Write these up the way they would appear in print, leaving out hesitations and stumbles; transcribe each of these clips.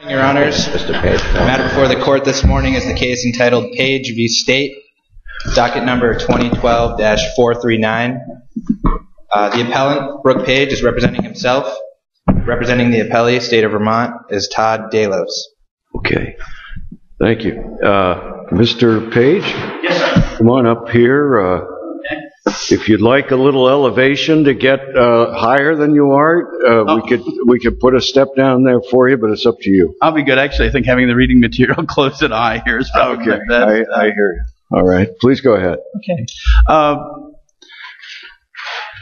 Your Honors, Mr. Paige. the matter before the court this morning is the case entitled Paige v. State, docket number 2012-439. The appellant, Brooke Paige, is representing himself. Representing the appellee, State of Vermont, is Todd Delos. Okay. Thank you. Mr. Paige? Yes, sir. Come on up here. If you'd like a little elevation to get higher than you are, we could put a step down there for you, but it's up to you. I'll be good. Actually, I think having the reading material close to eye here is probably okay. the best. I hear you. All right. Please go ahead. Okay.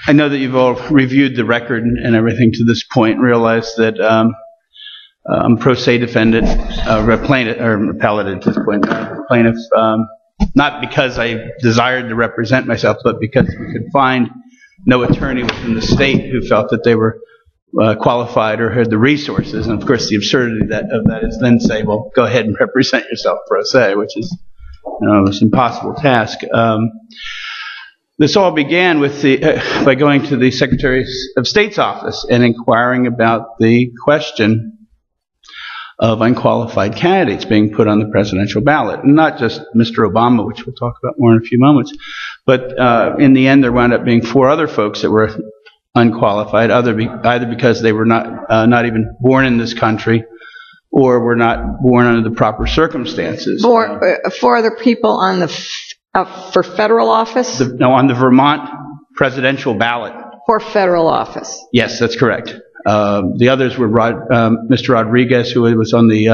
I know that you've all reviewed the record and everything to this point and realized that I'm pro se defendant, plaintiff, or appellate at this point, plaintiff. Not because I desired to represent myself, but because we could find no attorney within the state who felt that they were qualified or had the resources. And of course, the absurdity of that is then say, well, go ahead and represent yourself pro se, which is it's an impossible task. This all began with by going to the Secretary of State's office and inquiring about the question of unqualified candidates being put on the presidential ballot. And not just Mr. Obama, which we'll talk about more in a few moments, but in the end there wound up being 4 other folks that were unqualified, either because they were not even born in this country or were not born under the proper circumstances. 4 other people on the for federal office? On the Vermont presidential ballot. For federal office? Yes, that's correct. The others were Mr. Rodriguez, who was on the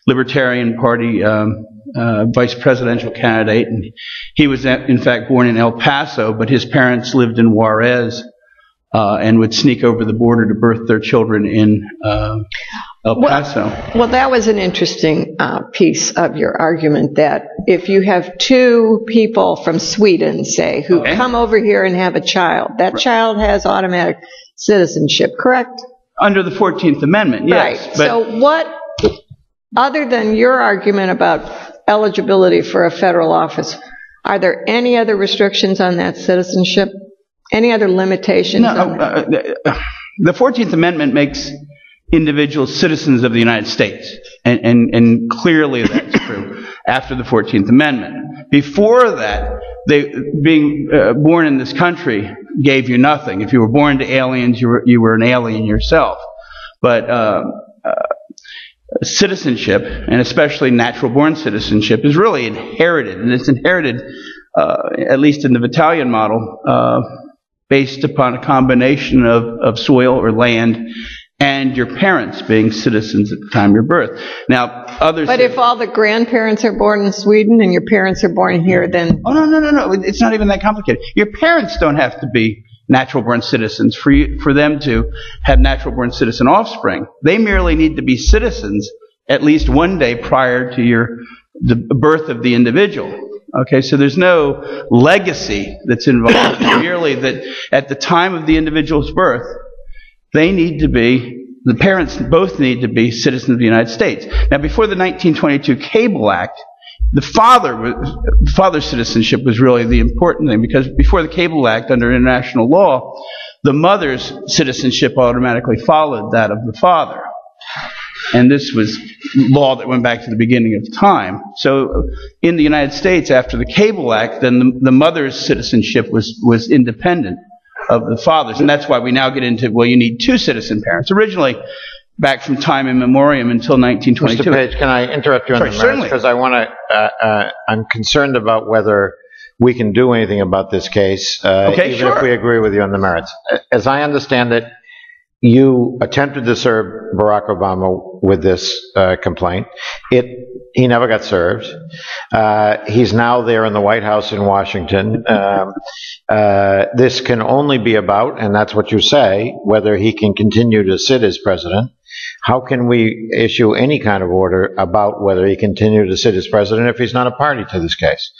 Libertarian Party vice presidential candidate, and he was in fact born in El Paso, but his parents lived in Juarez and would sneak over the border to birth their children in El Paso. Well, that was an interesting piece of your argument, that if you have 2 people from Sweden, say, who come over here and have a child, that child has automatic citizenship, correct? Under the 14th Amendment, yes. Right. So what, other than your argument about eligibility for a federal office, are there any other restrictions on that citizenship? Any other limitations on that? The 14th Amendment makes individuals citizens of the United States, and clearly that's true after the 14th Amendment. Before that, being born in this country gave you nothing. If you were born to aliens, you were an alien yourself. But citizenship, and especially natural-born citizenship, is really inherited, and it's inherited, at least in the battalion model, based upon a combination of soil or land and your parents being citizens at the time of your birth. Now, others. But if all the grandparents are born in Sweden and your parents are born here, then. Oh, no. It's not even that complicated. Your parents don't have to be natural-born citizens for them to have natural-born citizen offspring. They merely need to be citizens at least one day prior to the birth of the individual. Okay, so there's no legacy that's involved. It's merely that at the time of the individual's birth, the parents both need to be citizens of the United States. Now, before the 1922 Cable Act, the father's citizenship was really the important thing, because before the Cable Act, under international law, the mother's citizenship automatically followed that of the father. And this was law that went back to the beginning of time. So in the United States, after the Cable Act, then the mother's citizenship was independent of the father's. And that's why we now get into, well, you need 2 citizen parents. Originally, back from time immemorial until 1922. Mr. Paige, can I interrupt you on the merits? Because I want to, I'm concerned about whether we can do anything about this case, even if we agree with you on the merits. As I understand it, you attempted to serve Barack Obama with this complaint. He never got served. He's now there in the White House in Washington. This can only be about, and that's what you say, whether he can continue to sit as president. How can we issue any kind of order about whether he continue to sit as president if he's not a party to this case?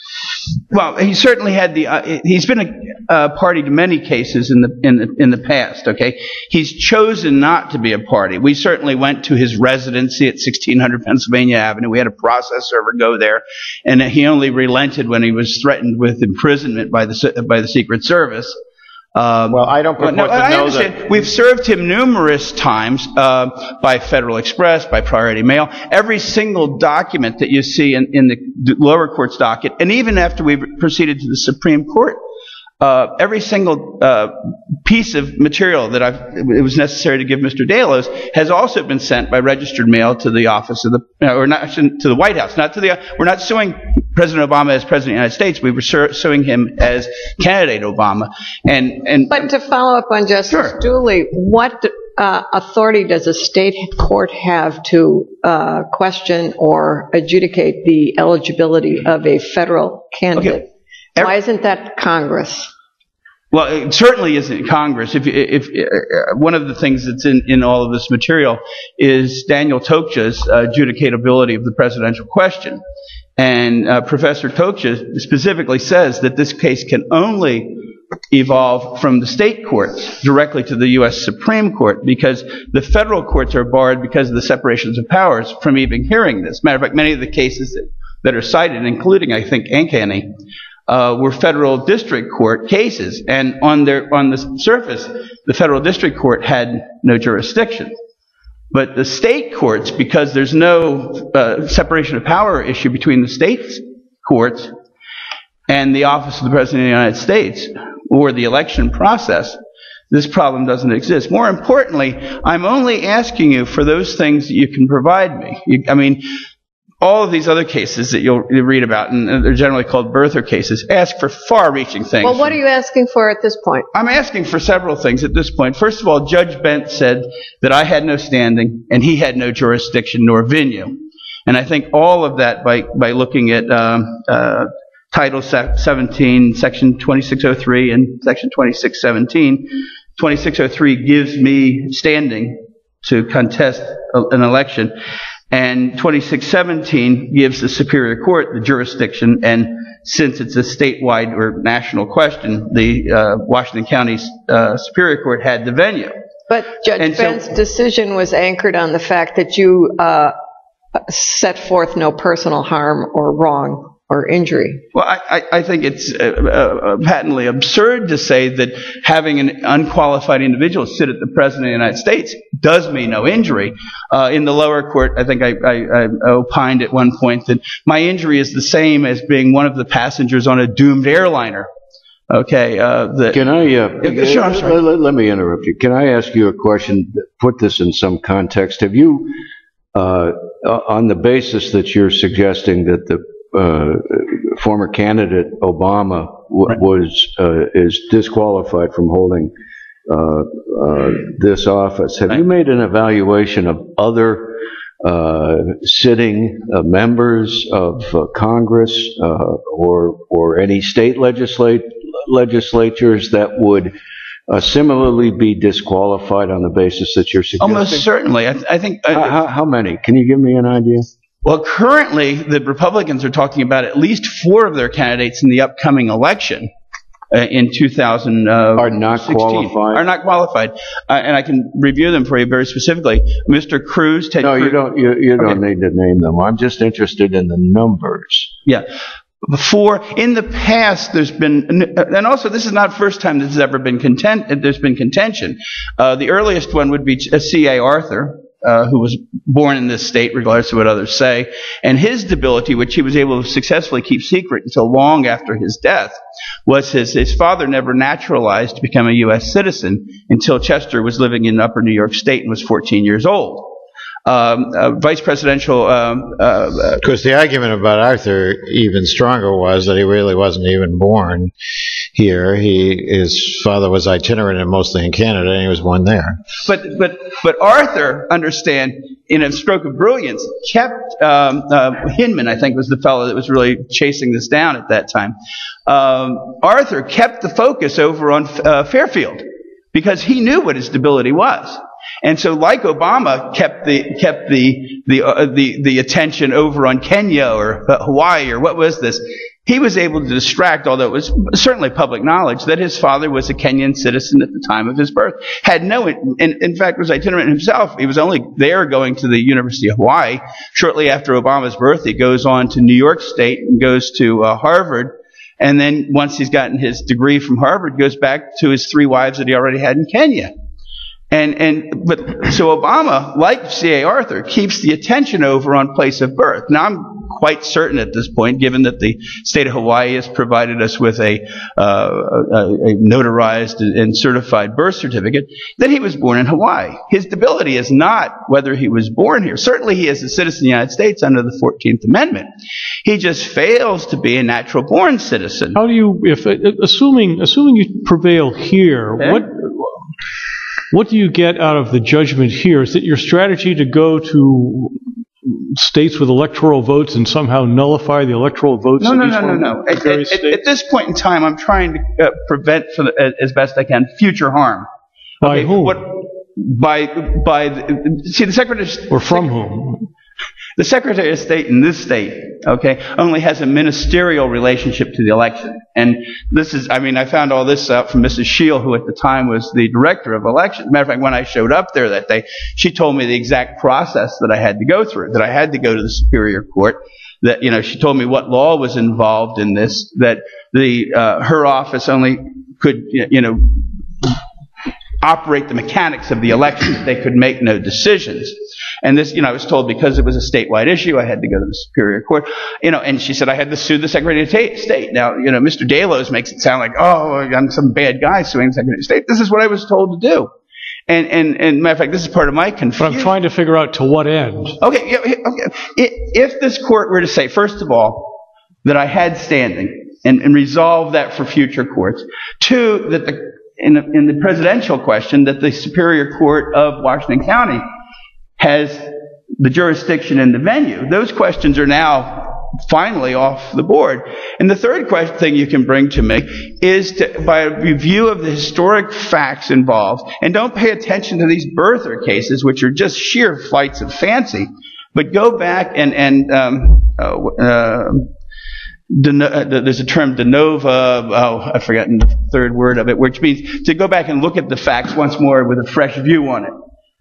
Well, he certainly had he's been a party to many cases in the past. Okay, he's chosen not to be a party. We certainly went to his residency at 1600 Pennsylvania Avenue. We had a process server go there, and he only relented when he was threatened with imprisonment by the Secret Service. Well, I don't purport to know that. We've served him numerous times by Federal Express, by priority mail. Every single document that you see in the lower court's docket, and even after we proceeded to the Supreme Court, every single piece of material that it was necessary to give Mr. Delos has also been sent by registered mail to the office of or not to the White House. We're not suing President Obama as President of the United States. We were suing him as candidate Obama. But to follow up on Justice Dooley, what authority does a state court have to question or adjudicate the eligibility of a federal candidate? Okay. Why isn't that Congress? Well, it certainly isn't Congress. If one of the things that's in all of this material is Daniel Tokja's adjudicatability of the presidential question. And Professor Tokja specifically says that this case can only evolve from the state courts directly to the U.S. Supreme Court, because the federal courts are barred because of the separations of powers from even hearing this. Matter of fact, many of the cases that are cited, including, I think, Ankeny, were federal district court cases, and on the surface, the federal district court had no jurisdiction. But the state courts, because there's no separation of power issue between the state courts and the office of the President of the United States or the election process, this problem doesn't exist. More importantly, I'm only asking you for those things that you can provide me. All of these other cases that you'll read about, and they're generally called birther cases, ask for far-reaching things. Well, what are you asking for at this point? I'm asking for several things at this point. First of all, Judge Bent said that I had no standing and he had no jurisdiction nor venue. And I think all of that by looking at Title 17, Section 2603 and Section 2617. 2603 gives me standing to contest an election. And 2617 gives the Superior Court the jurisdiction, and since it's a statewide or national question, the Washington County's Superior Court had the venue. But Judge Bent's decision was anchored on the fact that you set forth no personal harm or wrong or injury. Well, I think it's patently absurd to say that having an unqualified individual sit at the President of the United States does mean no injury. In the lower court, I think I opined at one point that my injury is the same as being one of the passengers on a doomed airliner. Okay. Can I? Sure, I'm sorry. Let me interrupt you. Can I ask you a question? Put this in some context. Have you, on the basis that you're suggesting that the former candidate Obama is disqualified from holding this office, have you made an evaluation of other sitting members of Congress or any state legislatures that would similarly be disqualified on the basis that you're suggesting? Almost certainly. I think. How many? Can you give me an idea? Well, currently, the Republicans are talking about at least 4 of their candidates in the upcoming election in 2016. Are not qualified? Are not qualified. And I can review them for you very specifically. Mr. Cruz, Ted Cruz. No, you don't need to name them. I'm just interested in the numbers. Yeah. In the past, there's been, and also this is not the first time this has ever been there's been contention. The earliest one would be C.A. Arthur, who was born in this state, regardless of what others say, and his debility, which he was able to successfully keep secret until long after his death, was his father never naturalized to become a U.S. citizen until Chester was living in Upper New York State and was 14 years old. Vice presidential... Because the argument about Arthur, even stronger, was that he really wasn't even born here. His father was itinerant and mostly in Canada, and he was born there. But Arthur, understand, in a stroke of brilliance, kept... Hinman, I think, was the fellow that was really chasing this down at that time. Arthur kept the focus over on Fairfield, because he knew what his debility was. And so, like Obama kept the attention over on Kenya or Hawaii or what was this, he was able to distract, although it was certainly public knowledge, that his father was a Kenyan citizen at the time of his birth. In fact, was itinerant himself. He was only there going to the University of Hawaii. Shortly after Obama's birth, he goes on to New York State and goes to Harvard. And then once he's gotten his degree from Harvard, goes back to his 3 wives that he already had in Kenya. But so Obama, like C.A. Arthur, keeps the attention over on place of birth. Now, I'm quite certain at this point, given that the state of Hawaii has provided us with a notarized and certified birth certificate, that he was born in Hawaii. His debility is not whether he was born here. Certainly he is a citizen of the United States under the 14th Amendment. He just fails to be a natural-born citizen. How do you, assuming you prevail here, okay. What do you get out of the judgment here? Is it your strategy to go to states with electoral votes and somehow nullify the electoral votes? No. At this point in time, I'm trying to prevent, as best I can, future harm. By whom? See, the Secretary... Or from whom? The Secretary of State in this state, okay, only has a ministerial relationship to the election. And this is, I found all this out from Mrs. Scheel, who at the time was the director of elections. As a matter of fact, when I showed up there that day, she told me the exact process that I had to go through, that I had to go to the Superior Court, that, she told me what law was involved in this, that her office only could, operate the mechanics of the election. They could make no decisions. And this, I was told because it was a statewide issue, I had to go to the Superior Court. And she said I had to sue the Secretary of State. Now, Mr. Delos makes it sound like, oh, I'm some bad guy suing the Secretary of State. This is what I was told to do. And matter of fact, this is part of my confusion. But I'm trying to figure out to what end. Okay. If this court were to say, first of all, that I had standing and resolve that for future courts. 2, that in the presidential question, that the Superior Court of Washington County has the jurisdiction and the venue. Those questions are now finally off the board. And the third thing you can bring to me is by a review of the historic facts involved, and don't pay attention to these birther cases, which are just sheer flights of fancy, but go back there's a term, de novo, I've forgotten the third word of it, which means to go back and look at the facts once more with a fresh view on it.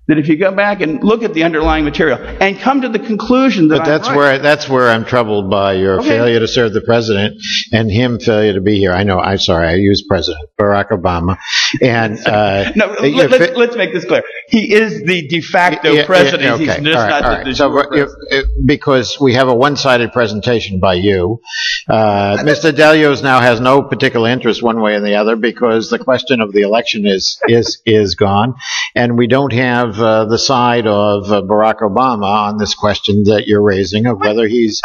That if you go back and look at the underlying material and come to the conclusion that that's where I'm troubled by your failure to serve the president and him failure to be here. I used President Barack Obama. And let's make this clear. He is the de facto president. He's just not the So because we have a one-sided presentation by you, Mr. Delios now has no particular interest one way or the other because the question of the election is gone, and we don't have the side of Barack Obama on this question that you're raising of whether he's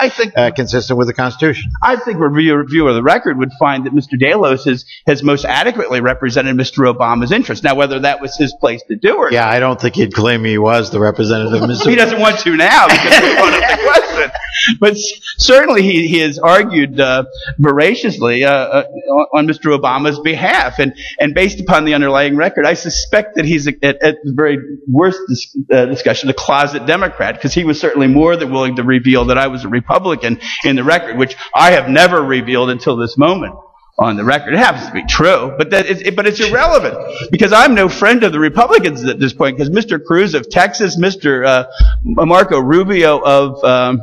consistent with the Constitution. I think a review of the record would find that Mr. Delos has most adequately represented Mr. Obama's interest. Now, whether that was his place to do or not. I don't think he'd claim he was the representative of Mr. He doesn't want to now because he wanted the question. But certainly he has argued voraciously on Mr. Obama's behalf. And based upon the underlying record, I suspect that he's at the very worst discussion, a closet Democrat, because he was certainly more than willing to reveal that I was a Republican in the record, which I have never revealed until this moment on the record. It happens to be true, but it's irrelevant because I'm no friend of the Republicans at this point because Mr. Cruz of Texas, Mr. Marco Rubio of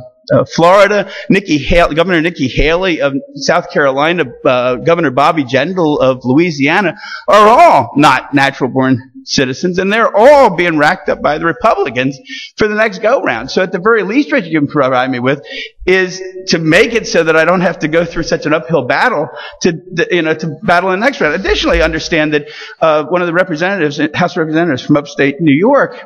Florida, Governor Nikki Haley of South Carolina, Governor Bobby Jindal of Louisiana are all not natural-born citizens, and they're all being racked up by the Republicans for the next go-round. So at the very least, what you can provide me with is to make it so that I don't have to go through such an uphill battle to battle in the next round. Additionally, understand that one of the representatives, House Representatives from upstate New York,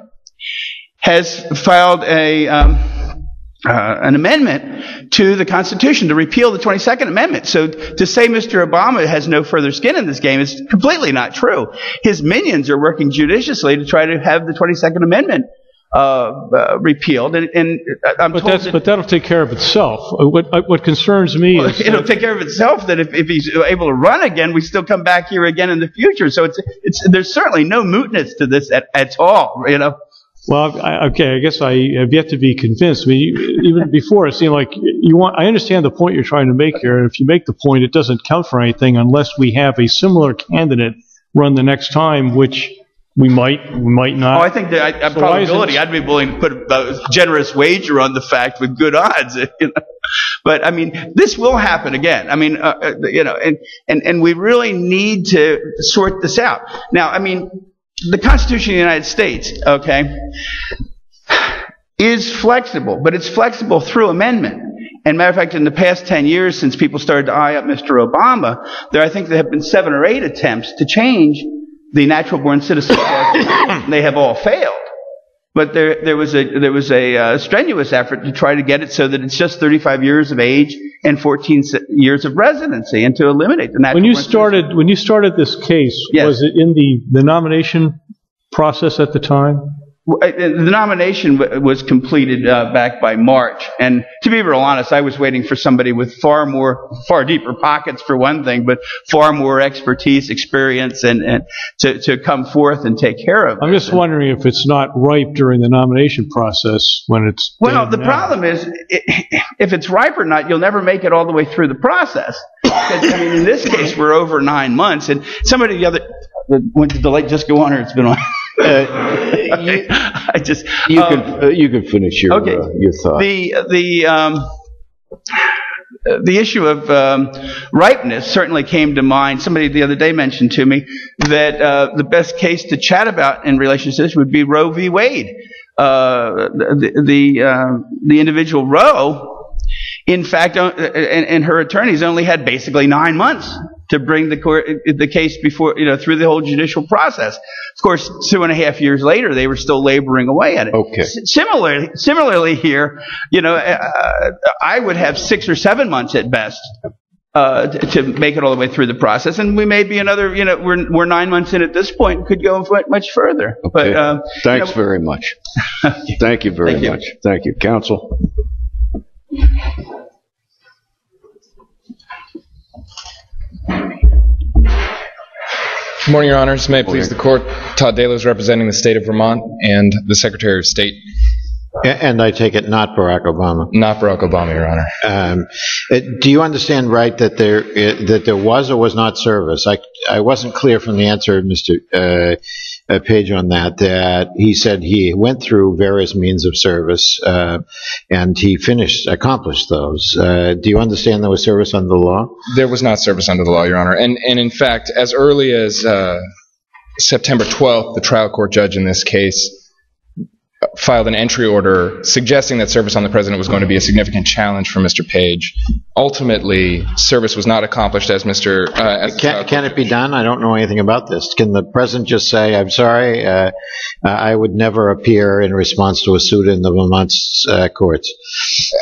has filed an amendment to the Constitution to repeal the 22nd Amendment. So to say Mr. Obama has no further skin in this game is completely not true. His minions are working judiciously to try to have the 22nd Amendment repealed. But that'll take care of itself. What concerns me is... It'll take care of itself that if he's able to run again, we still come back here again in the future. So there's certainly no mootness to this at all, Well, I guess I have yet to be convinced. I mean, even before, it seemed like I understand the point you're trying to make here, and if you make the point, it doesn't count for anything unless we have a similar candidate run the next time, which we might not. Oh, I think that probability, I'd be willing to put a generous wager on the fact with good odds. But I mean, this will happen again. I mean, and we really need to sort this out. Now, I mean, the Constitution of the United States, okay, is flexible, but it's flexible through amendment. And matter of fact, in the past 10 years, since people started to eye up Mr. Obama, I think there have been 7 or 8 attempts to change the natural-born citizen laws. They have all failed. But there was a strenuous effort to try to get it so that it's just 35 years of age and 14 years of residency, and to eliminate the natural-born citizen. When you started this case, yes. Was it in the nomination process at the time? The nomination was completed back by March, and to be real honest, I was waiting for somebody with far deeper pockets for one thing, but far more expertise, experience, and to come forth and take care of it. I'm just wondering if it's not ripe during the nomination process when it's. Well, the problem is, if it's ripe or not, you'll never make it all the way through the process. Because, I mean, in this case, we're over 9 months, and somebody the other. When did the light just go on, or it's been on? You can finish your thought. The issue of ripeness certainly came to mind. Somebody the other day mentioned to me that the best case to chat about in relation to this would be Roe v. Wade. The individual Roe, in fact, and her attorneys only had basically 9 months to bring the case before, through the whole judicial process. Of course, 2.5 years later, they were still laboring away at it. Okay. Similarly here, I would have 6 or 7 months at best to make it all the way through the process, and we may be another. We're 9 months in at this point, could go much further. Okay. But thanks very much. Thank you very much. Thank you, counsel. Good morning, Your Honors. May it please the Court. Todd Delos representing the State of Vermont and the Secretary of State. And I take it not Barack Obama. Not Barack Obama, Your Honor. Do you understand right that there was or was not service? I wasn't clear from the answer of Mr. Paige on that he said he went through various means of service and he accomplished those. Do you understand there was service under the law? There was not service under the law, Your Honor. And in fact, as early as September 12th, the trial court judge in this case filed an entry order suggesting that service on the President was going to be a significant challenge for Mr. Page. Ultimately, service was not accomplished as Mr. Can it be done? I don't know anything about this. Can the President just say, I'm sorry, I would never appear in response to a suit in the Vermont courts?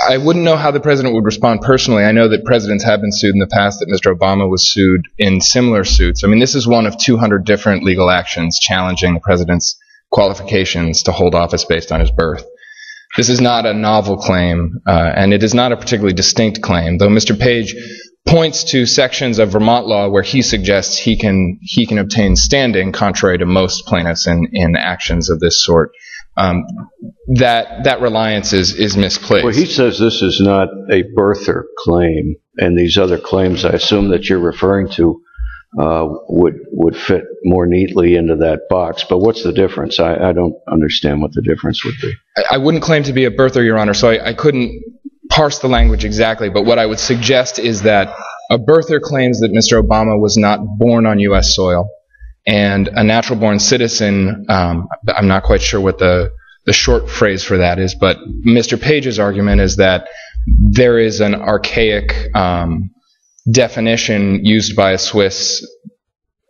I wouldn't know how the President would respond personally. I know that presidents have been sued in the past, that Mr. Obama was sued in similar suits. I mean, this is one of 200 different legal actions challenging the President's qualifications to hold office based on his birth. This is not a novel claim, and it is not a particularly distinct claim, though Mr. Page points to sections of Vermont law where he suggests he can obtain standing, contrary to most plaintiffs in actions of this sort. That reliance is misplaced. Well, he says this is not a birther claim, and these other claims I assume that you're referring to would fit more neatly into that box. But what's the difference? I don't understand what the difference would be. I wouldn't claim to be a birther, Your Honor, so I couldn't parse the language exactly. But what I would suggest is that a birther claims that Mr. Obama was not born on U.S. soil, and a natural-born citizen, I'm not quite sure what the short phrase for that is, but Mr. Page's argument is that there is an archaic definition used by a Swiss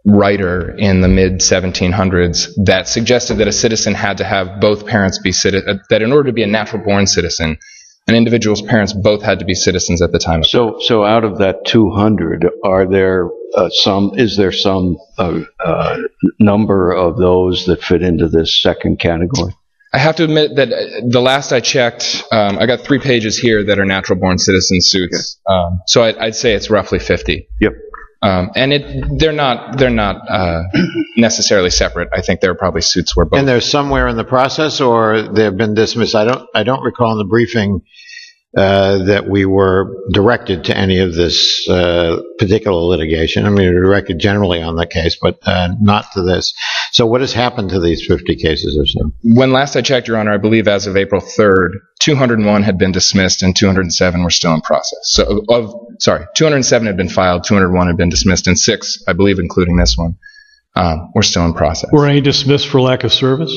writer in the mid-1700s that suggested that a citizen had to have both parents be that in order to be a natural-born citizen, an individual's parents both had to be citizens at the time. So out of that 200, is there some number of those that fit into this second category? I have to admit that the last I checked, I got 3 pages here that are natural-born citizen suits. Okay. So I'd say it's roughly 50. Yep. And they're not necessarily separate. I think there are probably suits where both. And they're somewhere in the process, or they've been dismissed. I don't recall in the briefing that we were directed to any of this particular litigation. I mean, we were directed generally on the case, but not to this. So what has happened to these 50 cases or so? When last I checked, Your Honor, I believe as of April 3rd, 201 had been dismissed and 207 were still in process. So, 207 had been filed, 201 had been dismissed, and 6, I believe, including this one, were still in process. Were any dismissed for lack of service?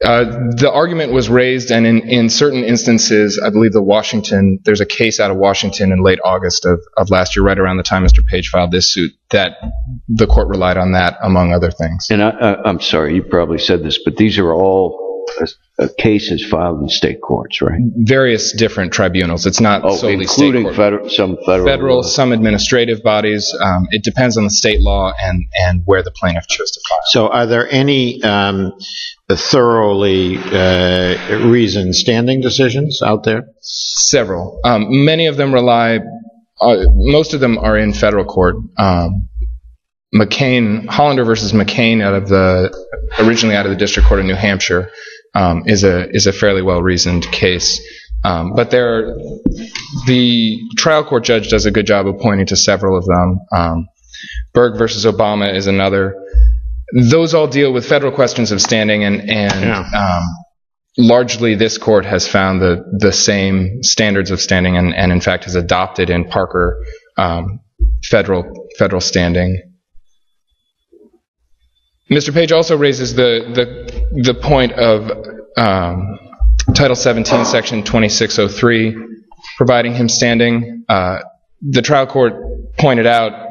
The argument was raised, and in certain instances, I believe there's a case out of Washington in late August of last year, right around the time Mr. Paige filed this suit, that the court relied on that, among other things. And I'm sorry, you probably said this, but these are all cases filed in state courts, right? Various different tribunals. It's not solely including state court. some federal, some administrative bodies. It depends on the state law and where the plaintiff chose to file. So are there any thoroughly reasoned standing decisions out there? Several. Many of them most of them are in federal court. Hollander versus McCain originally out of the District Court of New Hampshire is a fairly well-reasoned case. But the trial court judge does a good job of pointing to several of them. Berg versus Obama is another. Those all deal with federal questions of standing, and largely this court has found the same standards of standing, and in fact has adopted in Parker federal standing. Mr. Paige also raises the point of Title 17, Section 2603, providing him standing. The trial court pointed out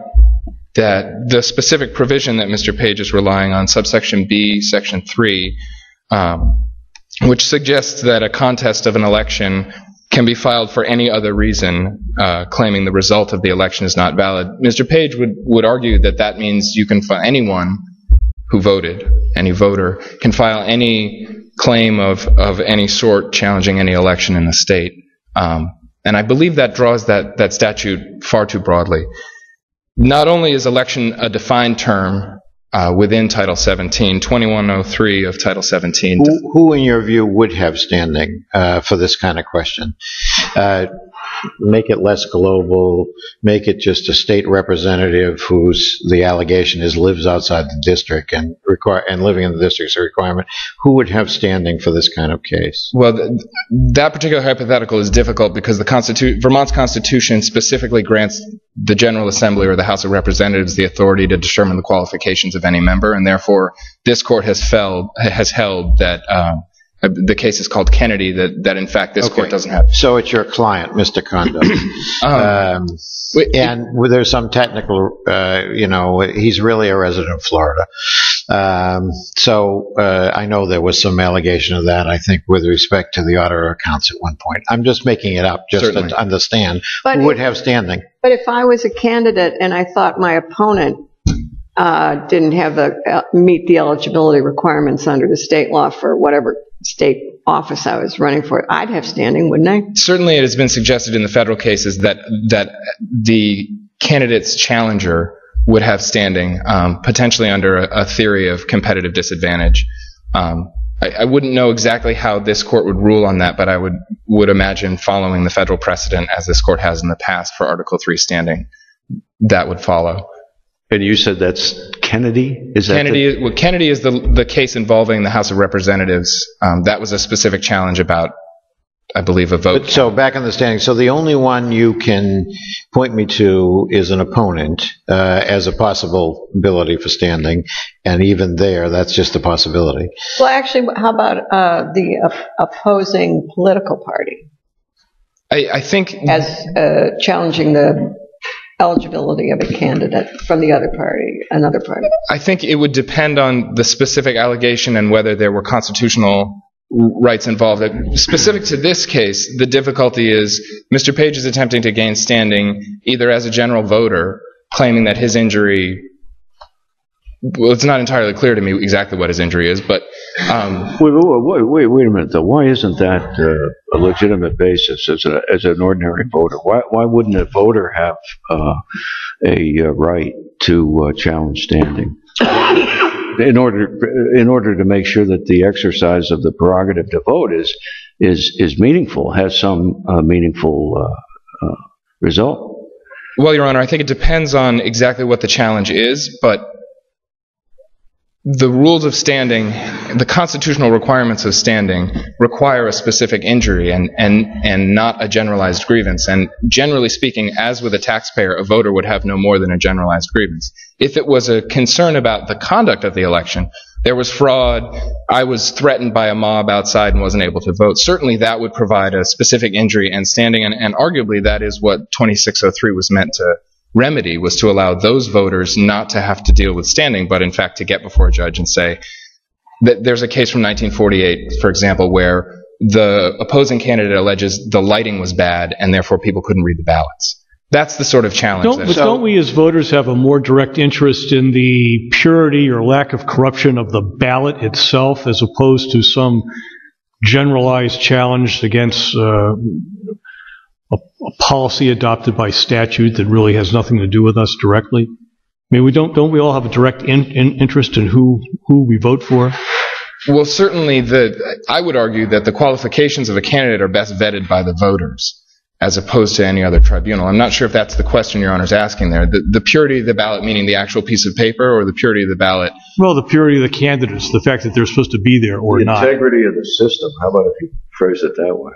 that the specific provision that Mr. Paige is relying on, subsection B, Section 3, which suggests that a contest of an election can be filed for any other reason, claiming the result of the election is not valid. Mr. Paige would argue that means you can file anyone who voted, any voter, can file any claim of any sort challenging any election in the state. And I believe that draws that statute far too broadly. Not only is election a defined term within Title 17, 2103 of Title 17. Who in your view would have standing for this kind of question? Make it less global, make it just a state representative whose the allegation is lives outside the district and living in the district is a requirement. Who would have standing for this kind of case? Well, that particular hypothetical is difficult because Vermont's Constitution specifically grants the General Assembly or the House of Representatives the authority to determine the qualifications of any member, and therefore this court has held that the case is called Kennedy, that in fact this court doesn't have. So it's your client, Mr. Kondo. And there's some technical, he's really a resident of Florida. So I know there was some allegation of that, I think, with respect to the auditor accounts at one point. I'm just making it up just to understand who would have standing. But if I was a candidate and I thought my opponent didn't have meet the eligibility requirements under the state law for whatever state office I was running for, I'd have standing, wouldn't I? Certainly it has been suggested in the federal cases that the candidate's challenger would have standing, potentially under a theory of competitive disadvantage. I wouldn't know exactly how this court would rule on that, but I would imagine following the federal precedent as this court has in the past for Article III standing, that would follow. And you said that's Kennedy? Kennedy is the case involving the House of Representatives. That was a specific challenge about, I believe, a vote. So back on the standing, so the only one you can point me to is an opponent as a possibility for standing, and even there, that's just a possibility. Well, actually, how about the opposing political party? I think as challenging the eligibility of a candidate from the other party, another party. I think it would depend on the specific allegation and whether there were constitutional rights involved. Specific to this case, the difficulty is Mr. Paige is attempting to gain standing either as a general voter, claiming that his injury, well, it's not entirely clear to me exactly what his injury is, but wait a minute though. Why isn't that a legitimate basis as an ordinary voter? Why wouldn't a voter have a right to challenge standing in order to make sure that the exercise of the prerogative to vote is is meaningful, has some meaningful result. Well, Your Honor, I think it depends on exactly what the challenge is, but the rules of standing, the constitutional requirements of standing require a specific injury and not a generalized grievance. And generally speaking, as with a taxpayer, a voter would have no more than a generalized grievance. If it was a concern about the conduct of the election, there was fraud, I was threatened by a mob outside and wasn't able to vote, certainly that would provide a specific injury and standing, and arguably that is what 2603 was meant to remedy, was to allow those voters not to have to deal with standing, but in fact to get before a judge and say that there's a case from 1948, for example, where the opposing candidate alleges the lighting was bad and therefore people couldn't read the ballots. That's the sort of challenge. Don't we as voters have a more direct interest in the purity or lack of corruption of the ballot itself as opposed to some generalized challenge against a policy adopted by statute that really has nothing to do with us directly? I mean, don't we all have a direct interest in who we vote for? Well, certainly I would argue that the qualifications of a candidate are best vetted by the voters as opposed to any other tribunal. I'm not sure if that's the question Your Honor's asking there. The purity of the ballot, meaning the actual piece of paper, or the purity of the ballot? Well, the purity of the candidates, the fact that they're supposed to be there or not. The integrity of the system. How about if you phrase it that way?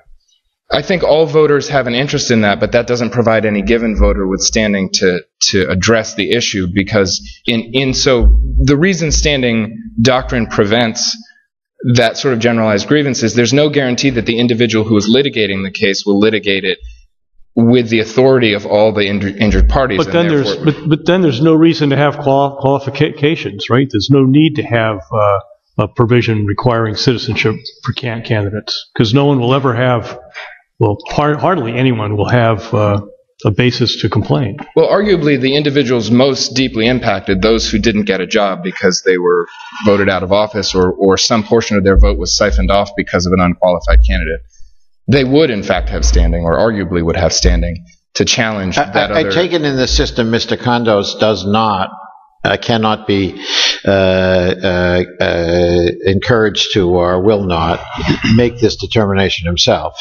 I think all voters have an interest in that, but that doesn't provide any given voter with standing to address the issue, because so the reason standing doctrine prevents that sort of generalized grievance is there's no guarantee that the individual who is litigating the case will litigate it with the authority of all the injured parties. But then there's no reason to have qualifications, right? There's no need to have a provision requiring citizenship for candidates, because no one will ever have, well, hardly anyone will have a basis to complain. Well, arguably the individuals most deeply impacted, those who didn't get a job because they were voted out of office or some portion of their vote was siphoned off because of an unqualified candidate, they would in fact have standing, or arguably would have standing, to challenge that other... I take it in the system Mr. Condos cannot be encouraged to or will not make this determination himself.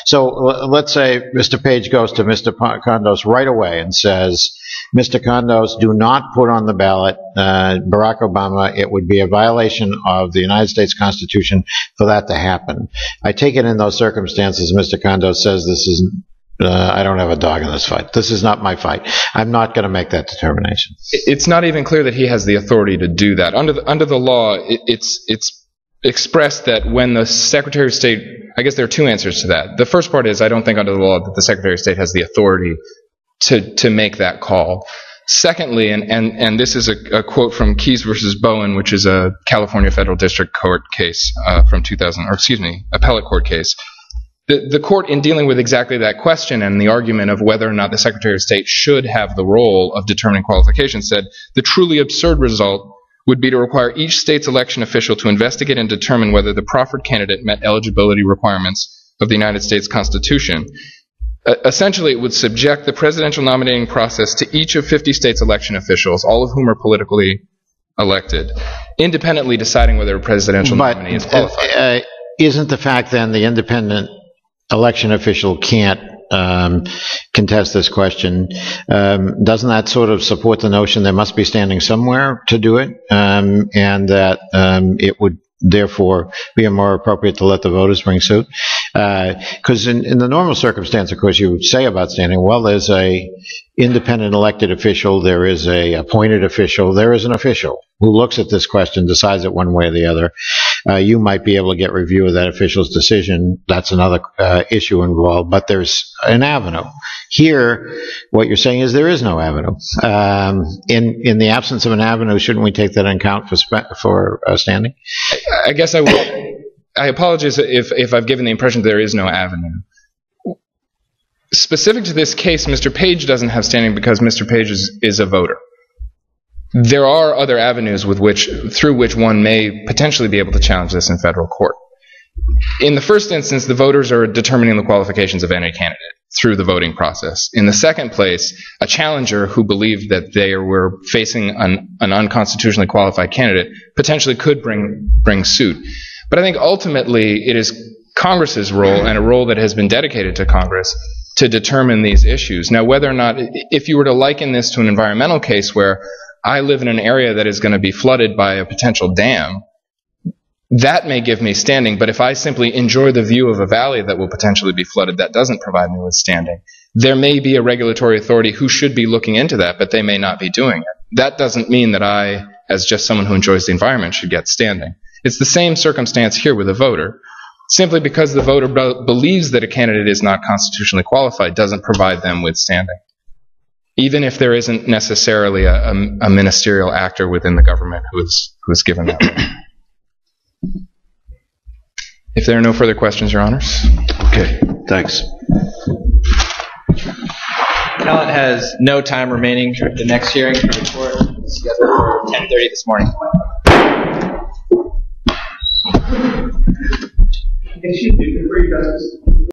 So let's say Mr. Page goes to Mr. Condos right away and says, Mr. Condos, do not put on the ballot Barack Obama. It would be a violation of the United States Constitution for that to happen. I take it in those circumstances Mr. Condos says, this is I don't have a dog in this fight. This is not my fight. I'm not going to make that determination. It's not even clear that he has the authority to do that. Under the law, it's expressed that when the Secretary of State, I guess there are two answers to that. The first part is I don't think under the law that the Secretary of State has the authority to make that call. Secondly, and this is a quote from Keyes versus Bowen, which is a California Federal District Court case from appellate court case. The court, in dealing with exactly that question and the argument of whether or not the Secretary of State should have the role of determining qualifications, said the truly absurd result would be to require each state's election official to investigate and determine whether the proffered candidate met eligibility requirements of the United States Constitution. Essentially, it would subject the presidential nominating process to each of 50 states' election officials, all of whom are politically elected, independently deciding whether a presidential nominee is qualified. Isn't the fact then the independent election official can't contest this question, doesn't that sort of support the notion there must be standing somewhere to do it, and that it would therefore be more appropriate to let the voters bring suit? Because in the normal circumstance, of course, you would say about standing, well, there's a independent elected official, there is a appointed official, there is an official who looks at this question, decides it one way or the other. You might be able to get review of that official's decision. That's another issue involved, but there's an avenue. Here, what you're saying is there is no avenue. In the absence of an avenue, shouldn't we take that into account for standing? I guess I would. I apologize if I've given the impression that there is no avenue. Specific to this case, Mr. Page doesn't have standing because Mr. Page is a voter. There are other avenues through which one may potentially be able to challenge this in federal court. In the first instance, the voters are determining the qualifications of any candidate through the voting process. In the second place, a challenger who believed that they were facing an unconstitutionally qualified candidate potentially could bring suit. But I think ultimately it is Congress's role, and a role that has been dedicated to Congress, to determine these issues. Now, whether or not, if you were to liken this to an environmental case where I live in an area that is going to be flooded by a potential dam, that may give me standing, but if I simply enjoy the view of a valley that will potentially be flooded, that doesn't provide me with standing. There may be a regulatory authority who should be looking into that, but they may not be doing it. That doesn't mean that I, as just someone who enjoys the environment, should get standing. It's the same circumstance here with a voter. Simply because the voter believes that a candidate is not constitutionally qualified doesn't provide them with standing, even if there isn't necessarily a ministerial actor within the government who is given that role. If there are no further questions, Your Honors. Okay, thanks. Appellant has no time remaining for the next hearing for the court, scheduled for 10:30 this morning. Excuse me, before you guys